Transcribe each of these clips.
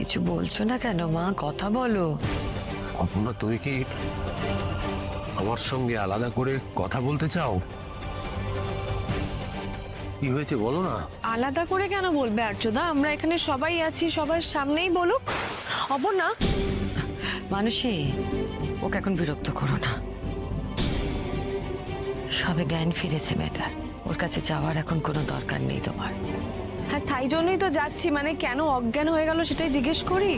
কিছু বলছো না কেন মা? কথা বলো। অপর্ণা, তুমি কি আমার সঙ্গে আলাদা করে কথা বলতে চাও? কি হয়েছে বলো না। আলাদা করে কেন বলবে আর্যদা? আমরা এখানে সবাই আছি, সবার সামনেই বলুক। অপর্ণা, মানুষে ওকে এখন বিরক্ত করো না। সবে জ্ঞান ফিরেছে মেয়েটার, ওর কাছে যাওয়ার এখন কোনো দরকার নেই তোমার। হ্যাঁ তাই জন্যই তো যাচ্ছি, মানে কেন অজ্ঞান হয়ে গেল সেটাই জিজ্ঞেস করি।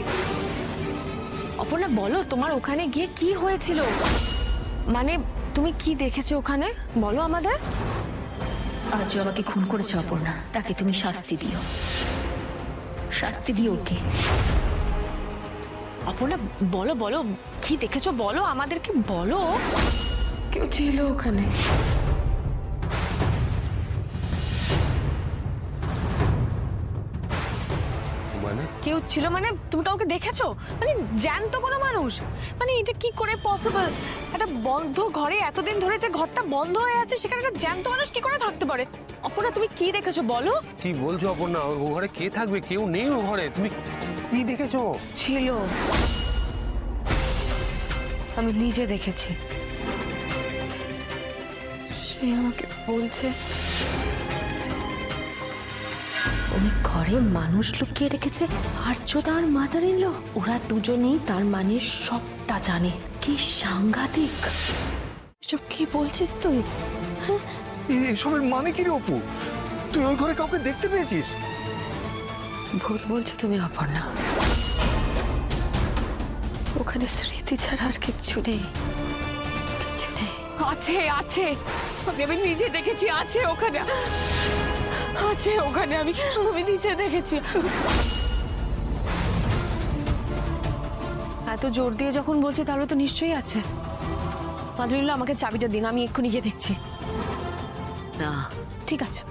অপর্ণা বলো, তোমার ওখানে গিয়ে কি হয়েছিল? মানে তুমি কি দেখেছো ওখানে, বলো আমাদের। আজ আমাকে খুন করেছে অপর্ণা, তাকে তুমি শাস্তি দিও, শাস্তি দিও ওকে। অপর্ণা বলো বলো, কি দেখেছো বলো আমাদেরকে, বলো। কেউ ছিল ওখানে? মানে কেউ ছিল মানে তুমি কাউকে দেখেছো? মানে জ্যান্ত কোনো মানুষ? মানে এটা কি করে পসিবল? একটা বন্ধ ঘরে এতদিন ধরে যে ঘরটা বন্ধ হয়ে আছে, সেখানে একটা জ্যান্ত মানুষ কি করে থাকতে পারে? অপর্ণা তুমি কি দেখেছো বলো? কি বলছো অপর্ণা? ও ঘরে কে থাকবে? কেউ নেই ও ঘরে। তুমি কি দেখেছো? ছিল, আমি নিজে দেখেছি। সে আমাকে বলছে ওই ঘরে মানুষ লুকিয়ে রেখেছে আর্যদা আর মাদার ইন ল। ওরা দুজনেই তার মানে সবটা জানে। কি সাংঘাতিক! এসব কি বলছিস তুই? এসবের মানে কি রে অপু? তুই ওই ঘরে কাউকে দেখতে পেয়েছিস? ভুল বলছো তুমি অপর্ণা, ওখানে স্মৃতি ছাড়া আর কিচ্ছু নেই, কিচ্ছু নেই। আছে আছে, আমি নিজে দেখেছি, আছে ওখানে, আছে ওখানে, আমি নিজে দেখেছি। এত জোর দিয়ে যখন বলছে তাহলে তো নিশ্চয়ই আছে। মাদুরিল্লা আমাকে চাবিটা দিন, আমি এক্ষুনি গিয়ে দেখছি। না, ঠিক আছে,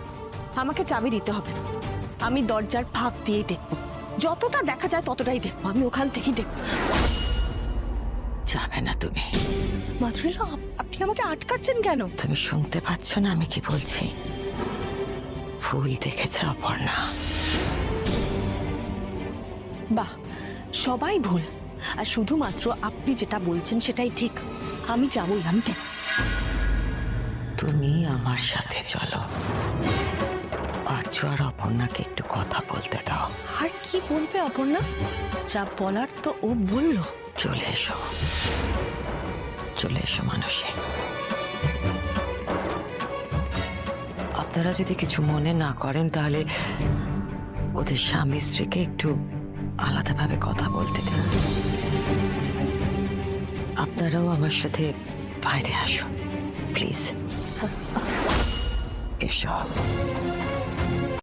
আমাকে চাবি দিতে হবে না, আমি দরজার ফাঁক দিয়েই দেখবো, যতটা দেখা যায় ততটাই দেখবো, আমি ওখান থেকেই দেখবো। যাবে না তুমি। মাদুরিল্লা আপনি আমাকে আটকাচ্ছেন কেন? তুমি শুনতে পাচ্ছ না আমি কি বলছি? ভুল দেখেছে অপর্ণা। বাহ, সবাই ভুল, আর শুধুমাত্র আপনি যেটা বলছেন সেটাই ঠিক। আমি যা বললাম কেন? তুমি আমার সাথে চলো, আর্য আর অপর্ণাকে একটু কথা বলতে দাও। আর কি বলবে অপর্ণা? যা বলার তো ও বললো। চলে এসো, চলে এসো মানুষে। আপনারা যদি কিছু মনে না করেন তাহলে ওদের স্বামী স্ত্রীকে একটু আলাদাভাবে কথা বলতে দিন। আপনারাও আমার সাথে বাইরে আসুন প্লিজ। এসো।